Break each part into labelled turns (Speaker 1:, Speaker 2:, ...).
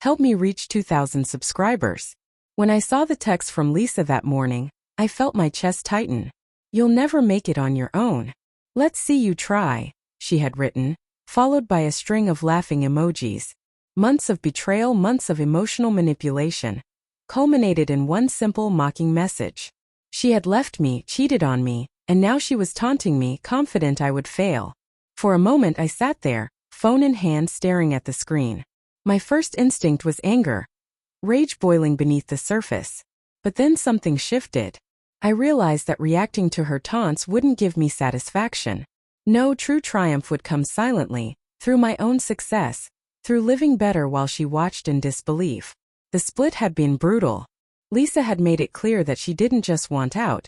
Speaker 1: Help me reach 2,000 subscribers. When I saw the text from Lisa that morning, I felt my chest tighten. You'll never make it on your own. Let's see you try, she had written, followed by a string of laughing emojis. Months of betrayal, months of emotional manipulation, culminated in one simple mocking message. She had left me, cheated on me, and now she was taunting me, confident I would fail. For a moment I sat there, phone in hand, staring at the screen. My first instinct was anger, rage boiling beneath the surface. But then something shifted. I realized that reacting to her taunts wouldn't give me satisfaction. No, true triumph would come silently, through my own success, through living better while she watched in disbelief. The split had been brutal. Lisa had made it clear that she didn't just want out.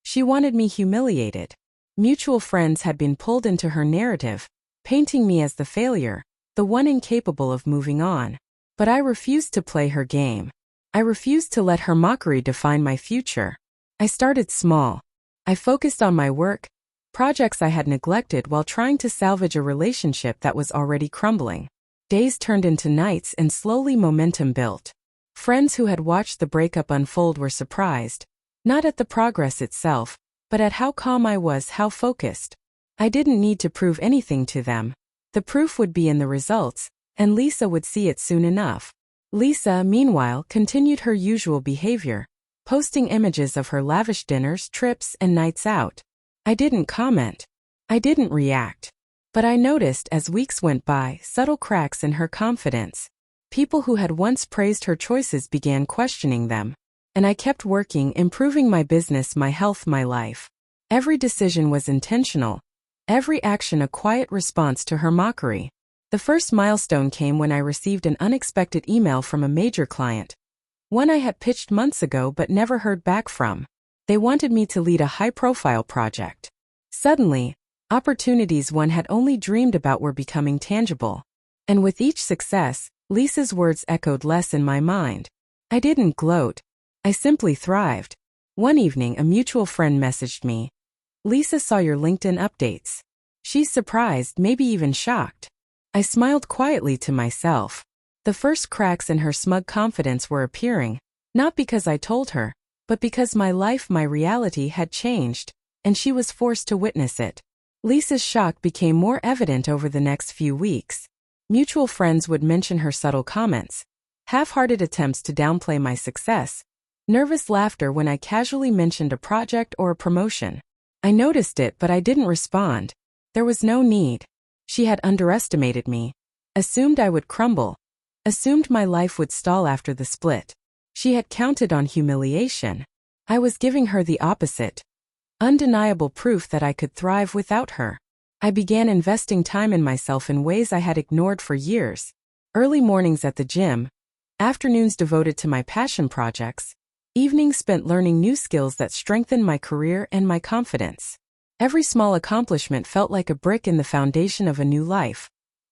Speaker 1: She wanted me humiliated. Mutual friends had been pulled into her narrative, painting me as the failure, the one incapable of moving on. But I refused to play her game. I refused to let her mockery define my future. I started small. I focused on my work, projects I had neglected while trying to salvage a relationship that was already crumbling. Days turned into nights and slowly momentum built. Friends who had watched the breakup unfold were surprised, not at the progress itself, but at how calm I was, how focused. I didn't need to prove anything to them. The proof would be in the results, and Lisa would see it soon enough. Lisa, meanwhile, continued her usual behavior, posting images of her lavish dinners, trips, and nights out. I didn't comment. I didn't react. But I noticed as weeks went by subtle cracks in her confidence. People who had once praised her choices began questioning them. And I kept working, improving my business, my health, my life. Every decision was intentional. Every action a quiet response to her mockery. The first milestone came when I received an unexpected email from a major client. One I had pitched months ago but never heard back from. They wanted me to lead a high-profile project. Suddenly, opportunities one had only dreamed about were becoming tangible. And with each success, Lisa's words echoed less in my mind. I didn't gloat. I simply thrived. One evening, a mutual friend messaged me. Lisa saw your LinkedIn updates. She's surprised, maybe even shocked. I smiled quietly to myself. The first cracks in her smug confidence were appearing, not because I told her, but because my life, my reality had changed, and she was forced to witness it. Lisa's shock became more evident over the next few weeks. Mutual friends would mention her subtle comments, half-hearted attempts to downplay my success, nervous laughter when I casually mentioned a project or a promotion. I noticed it, but I didn't respond. There was no need. She had underestimated me, assumed I would crumble, assumed my life would stall after the split. She had counted on humiliation. I was giving her the opposite. Undeniable proof that I could thrive without her. I began investing time in myself in ways I had ignored for years. Early mornings at the gym, afternoons devoted to my passion projects, evenings spent learning new skills that strengthened my career and my confidence. Every small accomplishment felt like a brick in the foundation of a new life,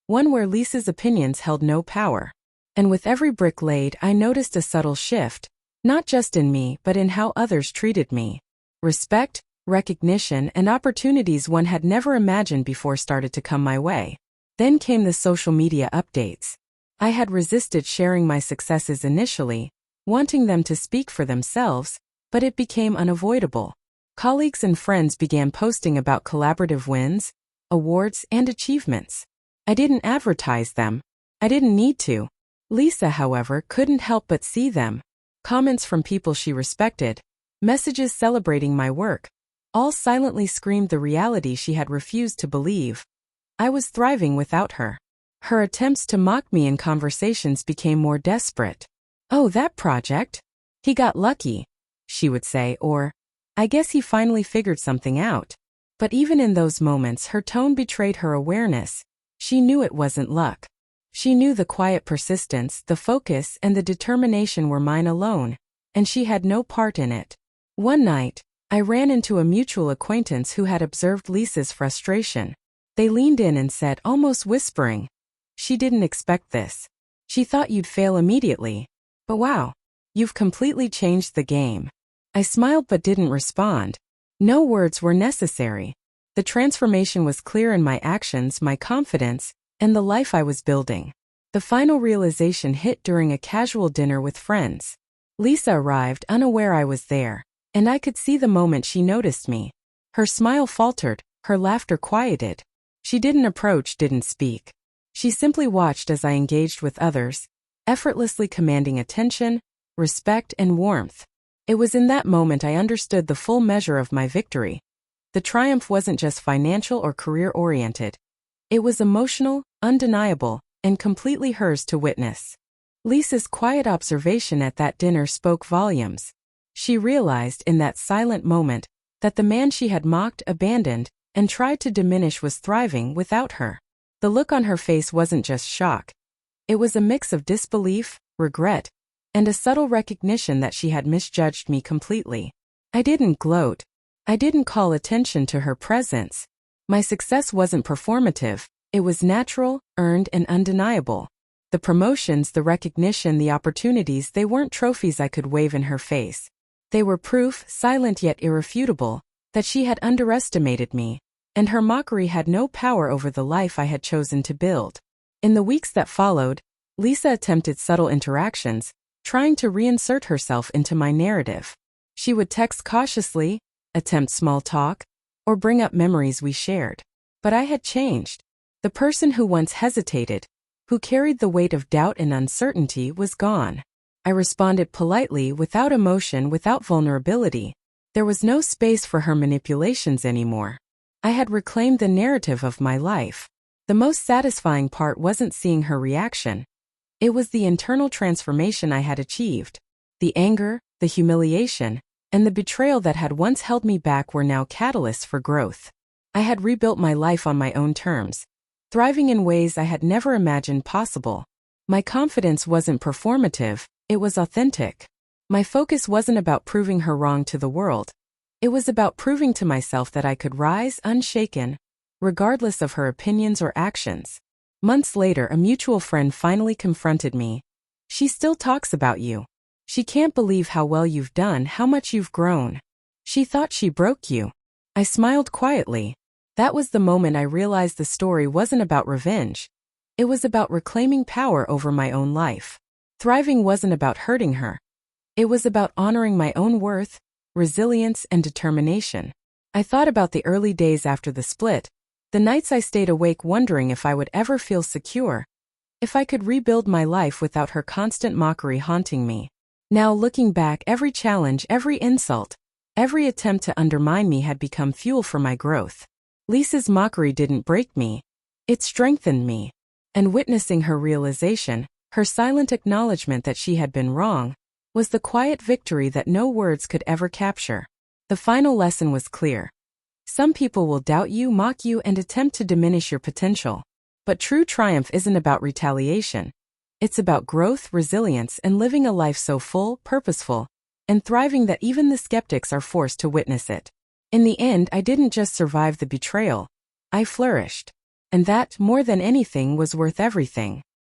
Speaker 1: one where Lisa's opinions held no power. And with every brick laid, I noticed a subtle shift, not just in me but in how others treated me. Respect, recognition, and opportunities one had never imagined before started to come my way. Then came the social media updates. I had resisted sharing my successes initially, wanting them to speak for themselves, but it became unavoidable. Colleagues and friends began posting about collaborative wins, awards, and achievements. I didn't advertise them. I didn't need to. Lisa, however, couldn't help but see them. Comments from people she respected, messages celebrating my work, all silently screamed the reality she had refused to believe. I was thriving without her. Her attempts to mock me in conversations became more desperate. "Oh, that project? He got lucky," she would say, or, "I guess he finally figured something out." But even in those moments, her tone betrayed her awareness. She knew it wasn't luck. She knew the quiet persistence, the focus, and the determination were mine alone, and she had no part in it. One night, I ran into a mutual acquaintance who had observed Lisa's frustration. They leaned in and said, almost whispering, "She didn't expect this. She thought you'd fail immediately. But wow, you've completely changed the game." I smiled but didn't respond. No words were necessary. The transformation was clear in my actions, my confidence, and the life I was building. The final realization hit during a casual dinner with friends. Lisa arrived unaware I was there, and I could see the moment she noticed me. Her smile faltered, her laughter quieted. She didn't approach, didn't speak. She simply watched as I engaged with others, effortlessly commanding attention, respect, and warmth. It was in that moment I understood the full measure of my victory. The triumph wasn't just financial or career-oriented. It was emotional, undeniable, and completely hers to witness. Lisa's quiet observation at that dinner spoke volumes. She realized in that silent moment that the man she had mocked, abandoned, and tried to diminish was thriving without her. The look on her face wasn't just shock. It was a mix of disbelief, regret, and a subtle recognition that she had misjudged me completely. I didn't gloat. I didn't call attention to her presence. My success wasn't performative. It was natural, earned, and undeniable. The promotions, the recognition, the opportunities, they weren't trophies I could wave in her face. They were proof, silent yet irrefutable, that she had underestimated me, and her mockery had no power over the life I had chosen to build. In the weeks that followed, Lisa attempted subtle interactions, trying to reinsert herself into my narrative. She would text cautiously, attempt small talk, or bring up memories we shared. But I had changed. The person who once hesitated, who carried the weight of doubt and uncertainty, was gone. I responded politely, without emotion, without vulnerability. There was no space for her manipulations anymore. I had reclaimed the narrative of my life. The most satisfying part wasn't seeing her reaction. It was the internal transformation I had achieved. The anger, the humiliation, and the betrayal that had once held me back were now catalysts for growth. I had rebuilt my life on my own terms, thriving in ways I had never imagined possible. My confidence wasn't performative, it was authentic. My focus wasn't about proving her wrong to the world. It was about proving to myself that I could rise unshaken, regardless of her opinions or actions. Months later, a mutual friend finally confronted me. "She still talks about you. She can't believe how well you've done, how much you've grown. She thought she broke you." I smiled quietly. That was the moment I realized the story wasn't about revenge. It was about reclaiming power over my own life. Thriving wasn't about hurting her. It was about honoring my own worth, resilience, and determination. I thought about the early days after the split, the nights I stayed awake wondering if I would ever feel secure, if I could rebuild my life without her constant mockery haunting me. Now looking back, every challenge, every insult, every attempt to undermine me had become fuel for my growth. Lisa's mockery didn't break me. It strengthened me. And witnessing her realization, her silent acknowledgement that she had been wrong, was the quiet victory that no words could ever capture. The final lesson was clear. Some people will doubt you, mock you, and attempt to diminish your potential. But true triumph isn't about retaliation. It's about growth, resilience, and living a life so full, purposeful, and thriving that even the skeptics are forced to witness it. In the end, I didn't just survive the betrayal. I flourished. And that, more than anything, was worth everything.